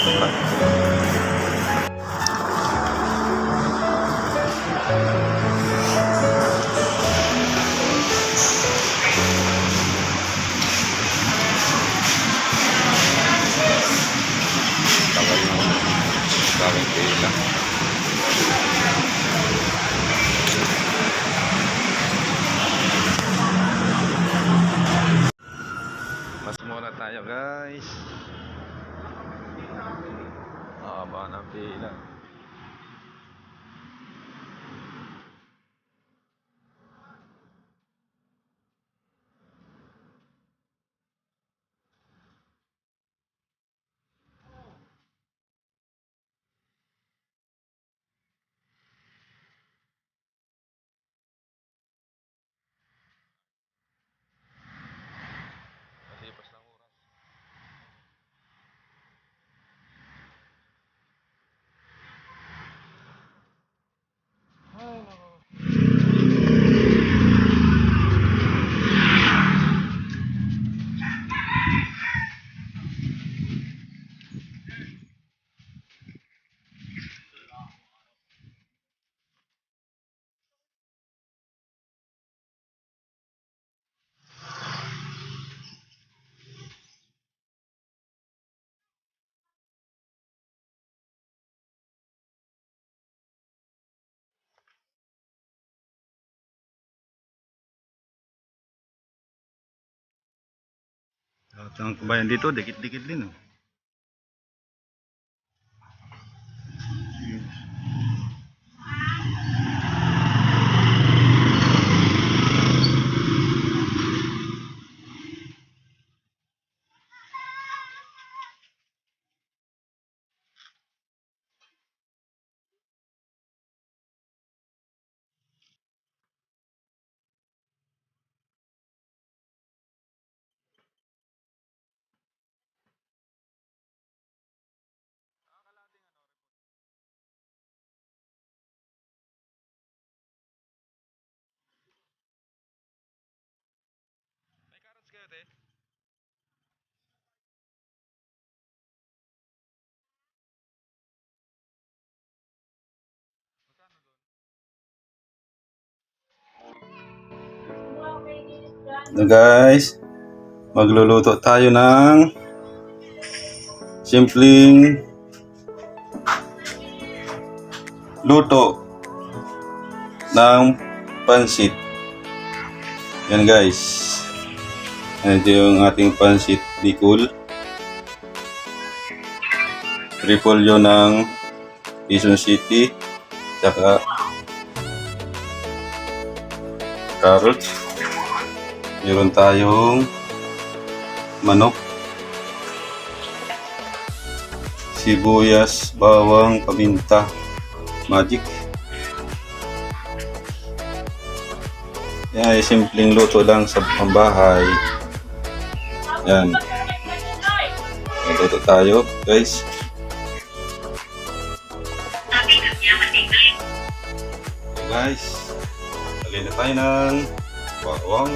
Tagal ng daming pila. Mas mura tayo guys. Haba ng pila. Masipas ng oras. Lahat ng kabayan dito, dikit-dikit din. Oh. May carrots kayo, te? Magkano doon? So guys, magluluto tayo ng simpleng luto ng pansit. Yan guys. Ito yung ating pansit bicol. Repolyo ng Quezon City. Tsaka carrots. Meron tayong manok. Sibuyas, bawang, paminta, magic. Yan ay simpleng luto lang sa pambahay. Yan. Luto tayo, guys. Guys, lagay na tayo ng bawang.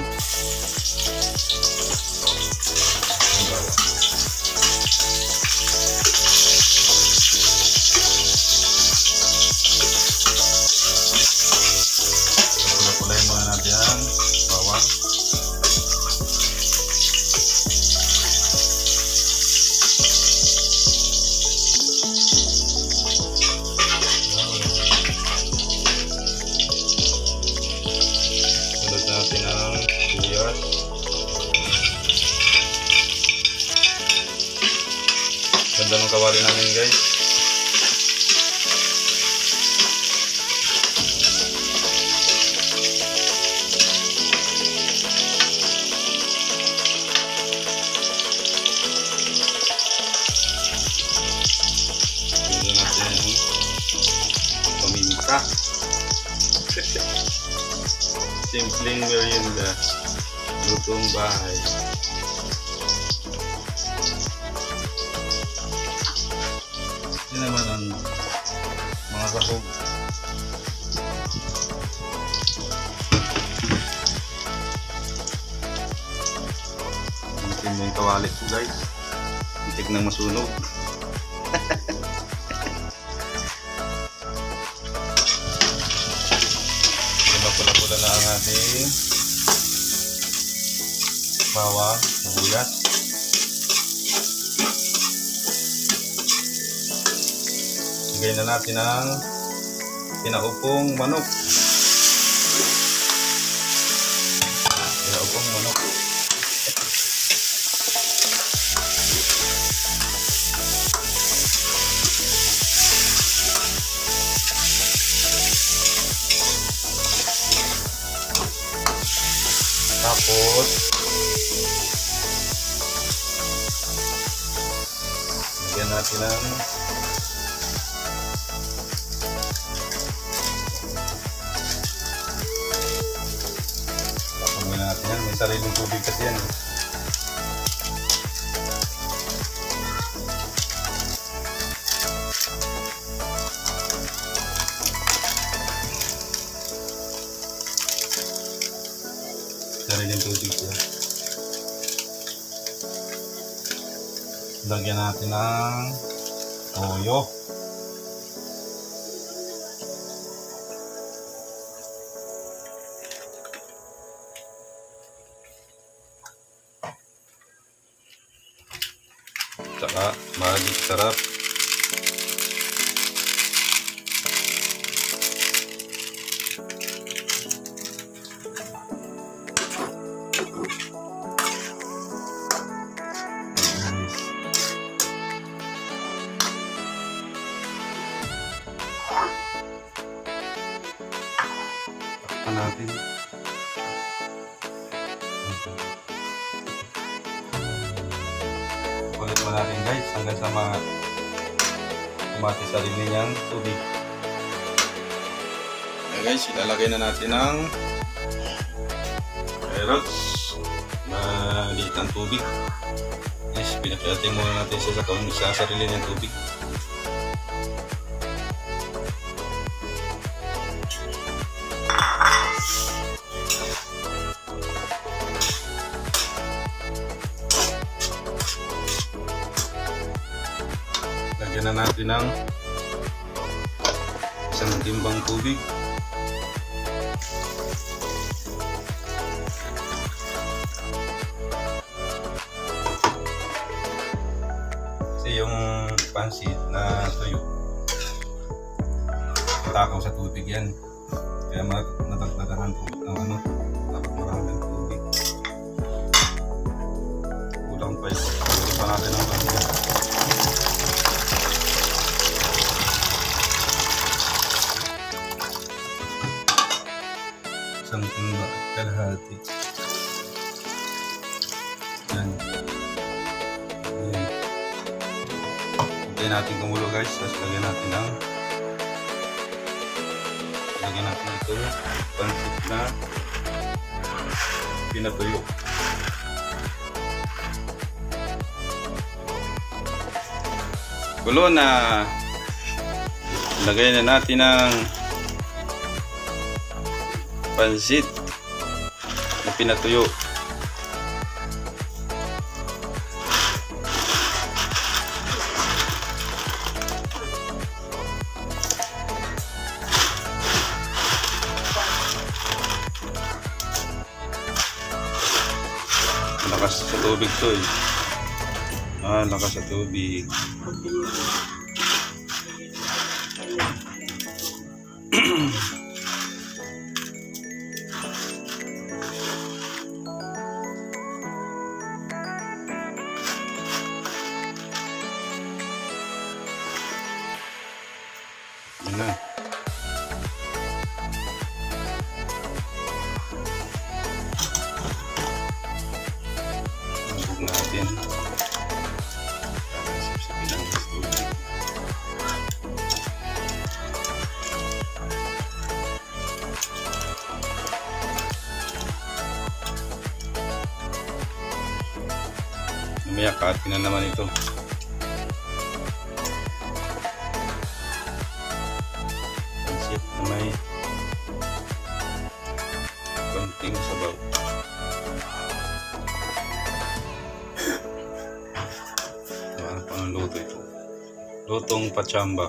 Kulay muna natin ang bawang. Sunod natin ang sibuyas. Ganda ng kawali namin guys. Paminta. Simpleng merienda, lutong bahay. Yan naman ang mga sahog. Ang timong kawali ko guys, itik nang masunog. bawang, sibuyas. Lagay na natin ang pinaupong manok. Pinaupong manok. Tapos lagyan natin ng natin yan. May sariling tubig kasi yan. Sariling tubig yan. Lagyan natin ng toyo. Saka magic sarap. Takpan natin. Ulit mo natin guys hanggang sa mati sarili niyang tubig. Okay guys, ilalagay na natin ang carrots. Maliit ang tubig. Guys, pinakiating muna natin siya sa sarili niyang tubig. Lagyan na natin ng isang timbang tubig. Kasi yung pansit na tuyo, matakaw sa tubig yan. Kaya natagdagan ng tubig ng dapat maraming tubig. Kulang pa ito. Kulang pa natin ang tubig. Isang timba kalahati. Yan. Hintayin natin kumulo guys. Tapos lagyan natin ito pansit na pinatuyo. Kulo na. Lagyan na natin ng pansit na pinatuyo. Lakas sa tubig to eh. Lakas sa tubig. Yan na. Masuk natin. Sip-sipin lang sa tubig. Mamaya katin na naman ito. Na may konting sabaw. Ano pa ng luto ito? Lutong pachamba.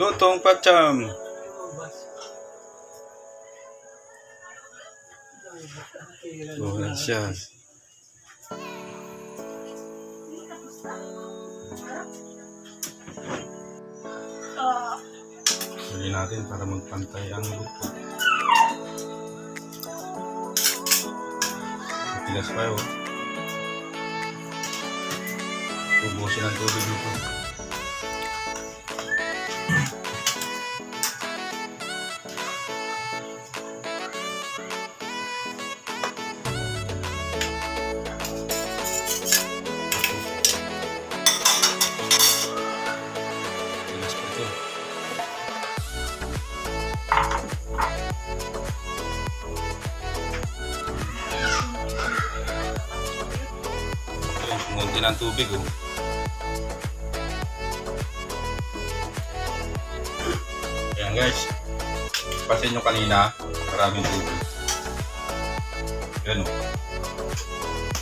Lutong pacham. So, yan siya. Huli natin para magpantay ang luto. Matigas pa yun. Ubusin ang tubig dito. Matigas pa ito. Kumunti ng tubig oh. Ayan guys, pasin nyo kanina, maraming tubig. Yan o.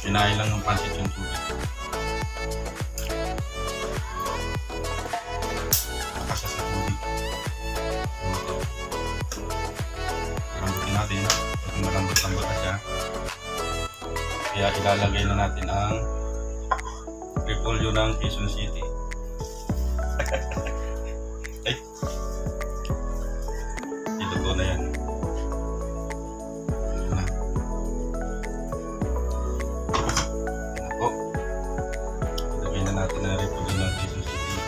Kinain lang ng pansit yung tubig. Nakasa sa tubig. Lambutin natin. Malambot-lambot na siya. Kaya ilalagay na natin ang repolyo ng Quezon City. Ay! Iluto na yan. Ayan na. Ayan po. Ilagay na natin ang repolyo ng Quezon City.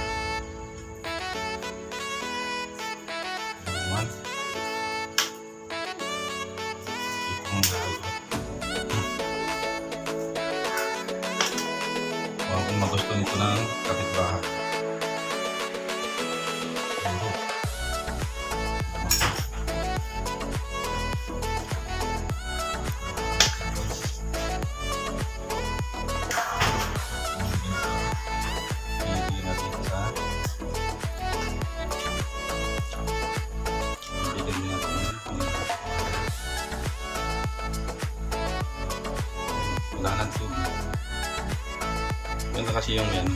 Ayan. Itong lahat. Kung magusto nito ng kapitbahay. Bibigyan natin sa bibigyan natin wala ng tubig. Ganda kasi yung yan.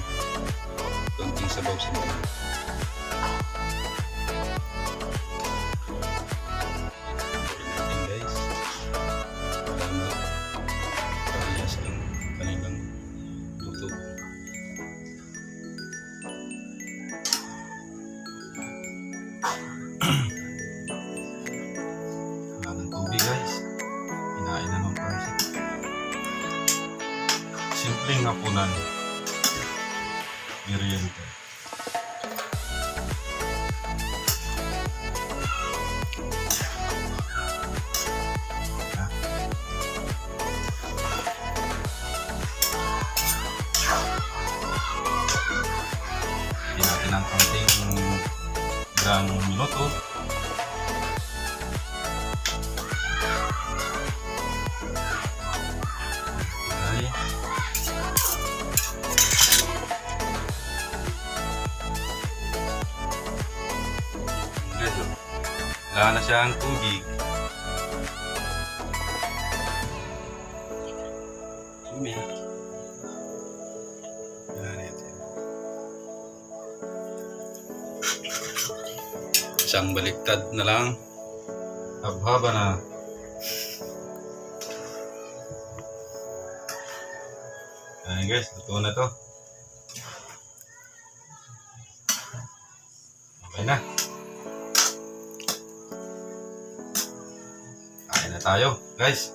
Kunting sabaw sa mga. Natin guys. Para parehas ang kanilang luto. Wala ng tubig guys. Hinain na ng pansit. Simpleng hapunan. Merienda. Hindi natin ang konting ilang minuto. Okay. Wala na siyang tubig. Isang baliktad na lang. Haba na. Ayan guys, luto na to. Okay na. Kain na tayo, guys.